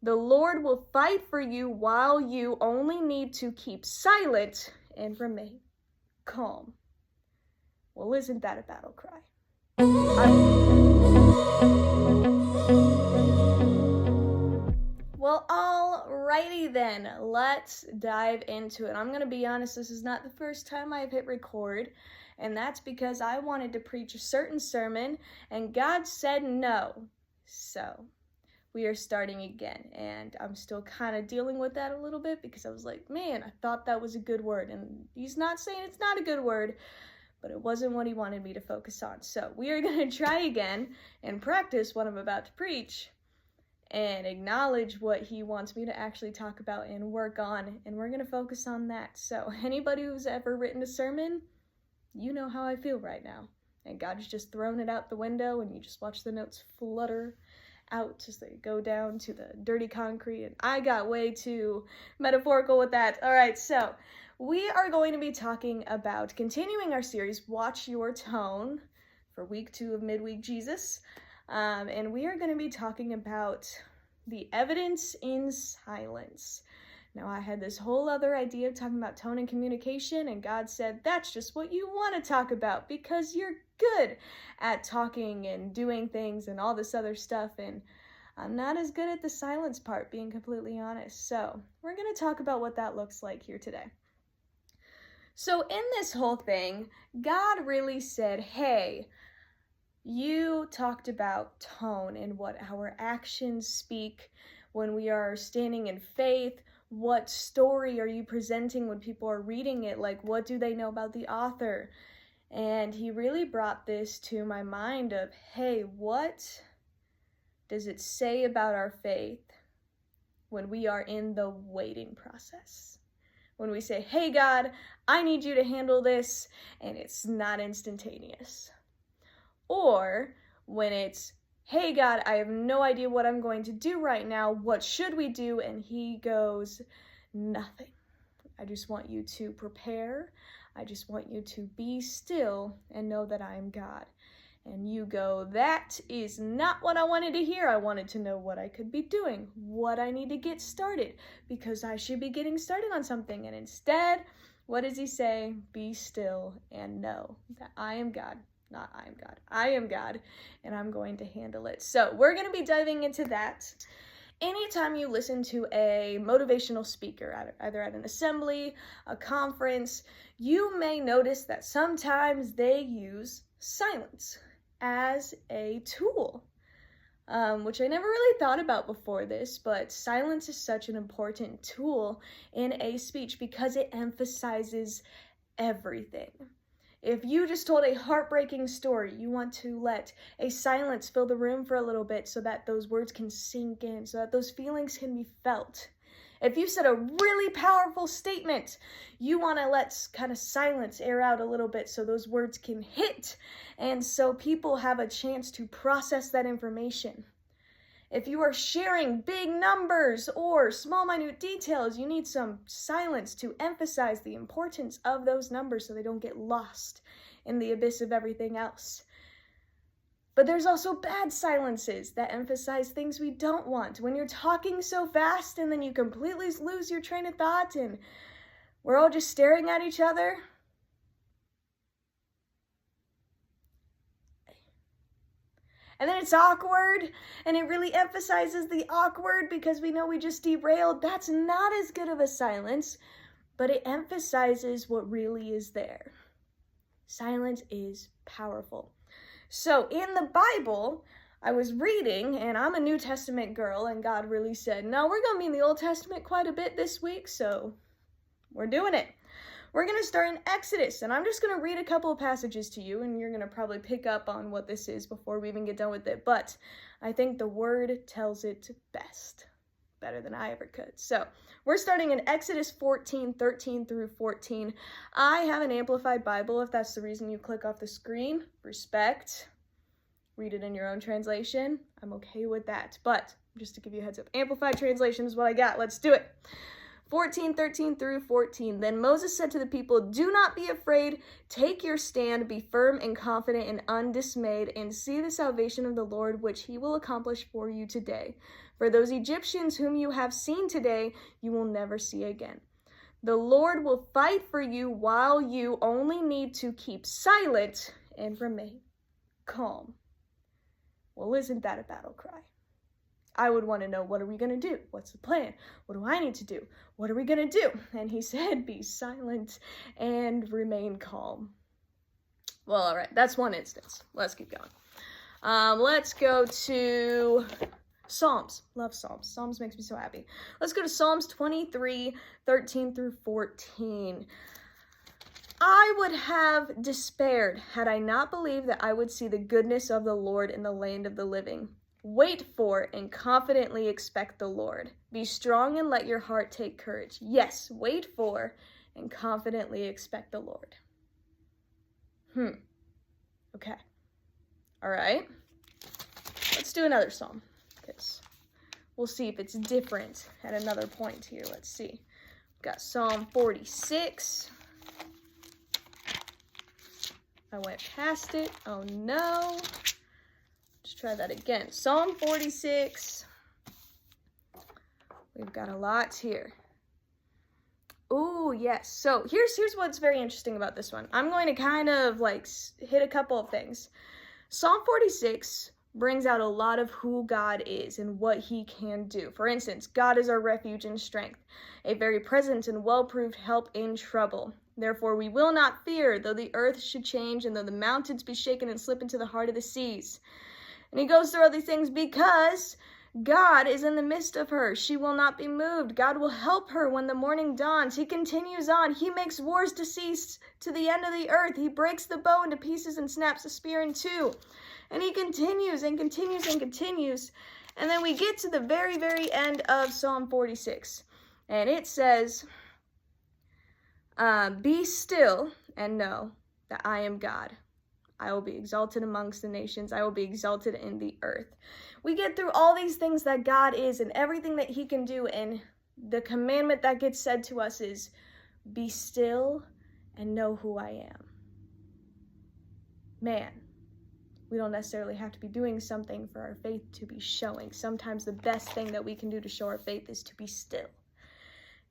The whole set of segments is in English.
The Lord will fight for you while you only need to keep silent and remain calm. Well, isn't that a battle cry? Well, alrighty then, let's dive into it. I'm gonna be honest, this is not the first time I've hit record, and that's because I wanted to preach a certain sermon, and God said no. So, we are starting again, and I'm still kind of dealing with that a little bit because I was like, man, I thought that was a good word, and he's not saying it's not a good word, but it wasn't what he wanted me to focus on. So, we are gonna try again and practice what I'm about to preach and acknowledge what he wants me to actually talk about and work on, and we're going to focus on that. So anybody who's ever written a sermon, you know how I feel right now, and God has just thrown it out the window, and you just watch the notes flutter out as they go down to the dirty concrete, and I got way too metaphorical with that. All right, so we are going to be talking about continuing our series, Watch Your Tone, for week 2 of Midweek Jesus. And we are going to be talking about the evidence in silence. Now, I had this whole other idea of talking about tone and communication, and God said, that's just what you want to talk about because you're good at talking and doing things and all this other stuff, and I'm not as good at the silence part, being completely honest. So, we're going to talk about what that looks like here today. So, in this whole thing, God really said, hey, you talked about tone and what our actions speak when we are standing in faith. What story are you presenting when people are reading it? Like, what do they know about the author? And he really brought this to my mind of, hey, what does it say about our faith when we are in the waiting process? When we say, hey, God, I need you to handle this, and it's not instantaneous. Or when it's, hey, God, I have no idea what I'm going to do right now. What should we do? And he goes, nothing. I just want you to prepare. I just want you to be still and know that I am God. And you go, that is not what I wanted to hear. I wanted to know what I could be doing, what I need to get started, because I should be getting started on something. And instead, what does he say? Be still and know that I am God. Not I am God. I am God, and I'm going to handle it. So we're going to be diving into that. Anytime you listen to a motivational speaker, either at an assembly, a conference, you may notice that sometimes they use silence as a tool, which I never really thought about before this, but silence is such an important tool in a speech because it emphasizes everything. If you just told a heartbreaking story, you want to let a silence fill the room for a little bit so that those words can sink in, so that those feelings can be felt. If you said a really powerful statement, you want to let kind of silence air out a little bit so those words can hit, and so people have a chance to process that information. If you are sharing big numbers or small, minute details, you need some silence to emphasize the importance of those numbers so they don't get lost in the abyss of everything else. But there's also bad silences that emphasize things we don't want. When you're talking so fast and then you completely lose your train of thought and we're all just staring at each other. And then it's awkward, and it really emphasizes the awkward because we know we just derailed. That's not as good of a silence, but it emphasizes what really is there. Silence is powerful. So in the Bible, I was reading, and I'm a New Testament girl, and God really said, no, we're going to be in the Old Testament quite a bit this week, so we're doing it. We're going to start in Exodus, and I'm just going to read a couple of passages to you, and you're going to probably pick up on what this is before we even get done with it, but I think the word tells it best, better than I ever could. So, we're starting in Exodus 14:13 through 14. I have an Amplified Bible, if that's the reason you click off the screen. Respect. Read it in your own translation. I'm okay with that, but just to give you a heads up, Amplified translation is what I got. Let's do it. 14:13 through 14. Then Moses said to the people, do not be afraid. Take your stand, be firm and confident and undismayed, and see the salvation of the Lord, which he will accomplish for you today. For those Egyptians whom you have seen today, you will never see again. The Lord will fight for you while you only need to keep silent and remain calm. Well, isn't that a battle cry? I would want to know, what are we going to do? What's the plan? What do I need to do? What are we going to do? And he said, be silent and remain calm. Well, all right, that's one instance. Let's keep going. Let's go to Psalms. Love Psalms. Psalms makes me so happy. Let's go to Psalms 23, 13 through 14. I would have despaired had I not believed that I would see the goodness of the Lord in the land of the living. Wait for and confidently expect the Lord. Be strong and let your heart take courage. Yes, wait for and confidently expect the Lord. Okay. All right. Let's do another psalm, because we'll see if it's different at another point here. Let's see. We've got Psalm 46. I went past it. Oh no. Let's try that again. Psalm 46. We've got a lot here. Oh, yes. So here's what's very interesting about this one. I'm going to kind of like hit a couple of things. Psalm 46 brings out a lot of who God is and what he can do. For instance, God is our refuge and strength, a very present and well-proved help in trouble. Therefore we will not fear, though the earth should change and though the mountains be shaken and slip into the heart of the seas. And he goes through all these things because God is in the midst of her. She will not be moved. God will help her when the morning dawns. He continues on. He makes wars to cease to the end of the earth. He breaks the bow into pieces and snaps the spear in two. And he continues and continues and continues. And then we get to the very, very end of Psalm 46. And it says, be still and know that I am God. I will be exalted amongst the nations. I will be exalted in the earth. We get through all these things that God is and everything that he can do. And the commandment that gets said to us is, be still and know who I am. Man, we don't necessarily have to be doing something for our faith to be showing. Sometimes the best thing that we can do to show our faith is to be still.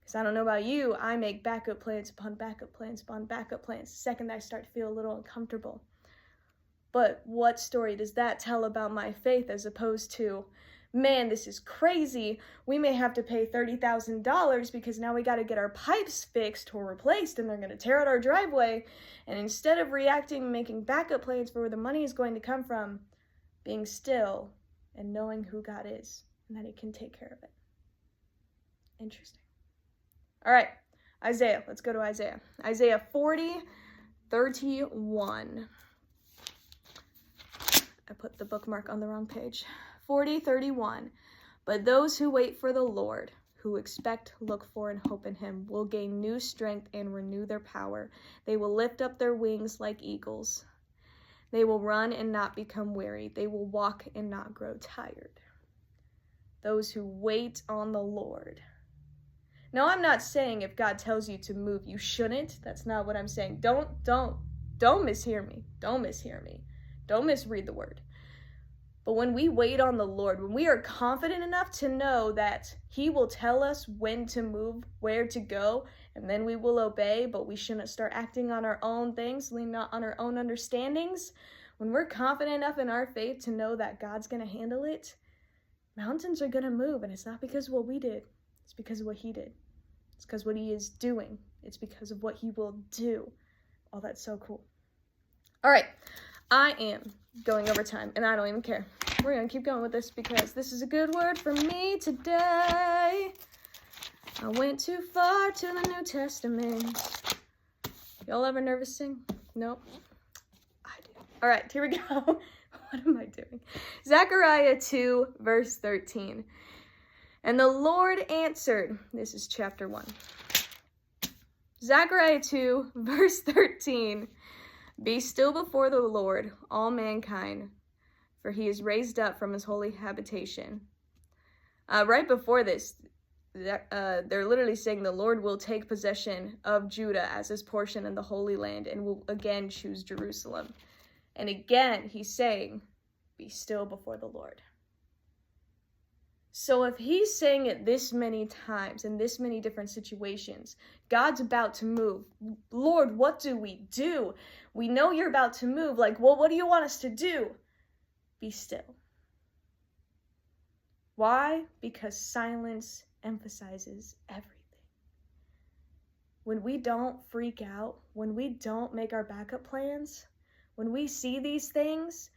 Because I don't know about you, I make backup plans upon backup plans upon backup plans the second I start to feel a little uncomfortable. But what story does that tell about my faith as opposed to, man, this is crazy. We may have to pay $30,000 because now we got to get our pipes fixed or replaced and they're going to tear out our driveway. And instead of reacting and making backup plans for where the money is going to come from, being still and knowing who God is and that he can take care of it. Interesting. All right, Isaiah. Let's go to Isaiah. Isaiah 40:31. I put the bookmark on the wrong page. 40:31. But those who wait for the Lord, who expect, look for, and hope in him, will gain new strength and renew their power. They will lift up their wings like eagles. They will run and not become weary. They will walk and not grow tired. Those who wait on the Lord. Now, I'm not saying if God tells you to move, you shouldn't. That's not what I'm saying. Don't mishear me. Don't mishear me. Don't misread the word. But when we wait on the Lord, when we are confident enough to know that he will tell us when to move, where to go, and then we will obey, but we shouldn't start acting on our own things, lean not on our own understandings. When we're confident enough in our faith to know that God's going to handle it, mountains are going to move. And it's not because of what we did. It's because of what he did. It's because of what he is doing. It's because of what he will do. Oh, that's so cool. All right. I am going over time, and I don't even care. We're going to keep going with this because this is a good word for me today. I went too far to the New Testament. Y'all ever nervous sing? Nope. I do. All right, here we go. What am I doing? Zechariah 2, verse 13. And the Lord answered, this is chapter 1. Zechariah 2, verse 13. Be still before the Lord, all mankind, for he is raised up from his holy habitation. Right before this, they're literally saying the Lord will take possession of Judah as his portion in the Holy Land and will again choose Jerusalem. And again, he's saying, be still before the Lord. So if he's saying it this many times in this many different situations, God's about to move. Lord, what do? We know you're about to move. Like, well, what do you want us to do? Be still. Why? Because silence emphasizes everything. When we don't freak out, when we don't make our backup plans, when we see these things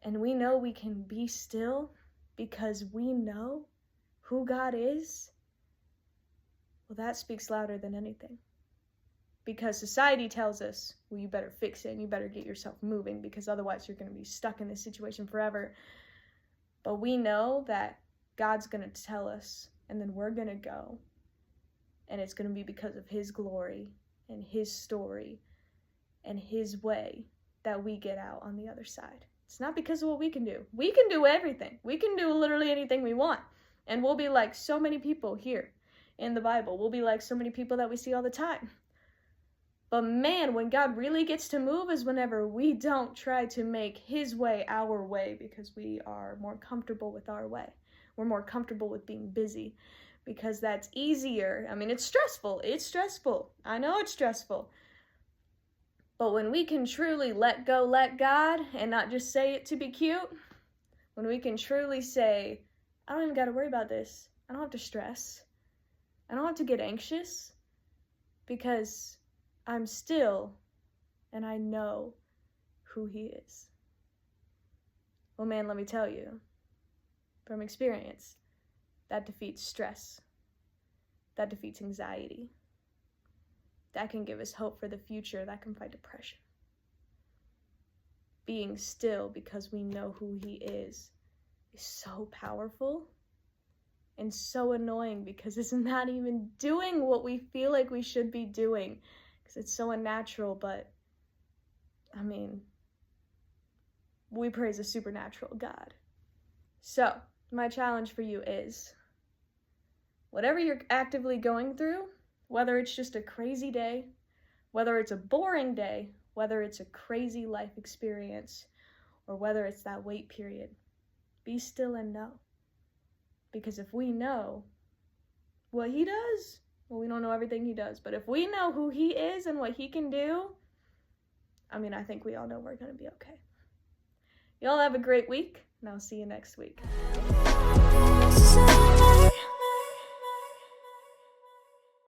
and we know we can be still because we know who God is, well, that speaks louder than anything. Because society tells us, well, you better fix it and you better get yourself moving because otherwise you're going to be stuck in this situation forever. But we know that God's going to tell us, and then we're going to go. And it's going to be because of his glory and his story and his way that we get out on the other side. It's not because of what we can do. We can do everything. We can do literally anything we want. And we'll be like so many people here in the Bible. We'll be like so many people that we see all the time. But man, when God really gets to move is whenever we don't try to make his way our way because we are more comfortable with our way. We're more comfortable with being busy because that's easier. I mean, it's stressful. It's stressful. I know it's stressful. But when we can truly let go, let God, and not just say it to be cute, when we can truly say, I don't even got to worry about this. I don't have to stress. I don't have to get anxious because I'm still and I know who he is. Well, man, let me tell you, from experience, that defeats stress. That defeats anxiety. That can give us hope for the future. That can fight depression. Being still because we know who he is so powerful and so annoying because it's not even doing what we feel like we should be doing because it's so unnatural. But, I mean, we praise a supernatural God. So, my challenge for you is, whatever you're actively going through, whether it's just a crazy day, whether it's a boring day, whether it's a crazy life experience, or whether it's that wait period, be still and know. Because if we know what he does, well, we don't know everything he does, but if we know who he is and what he can do, I mean, I think we all know we're going to be okay. Y'all have a great week, and I'll see you next week.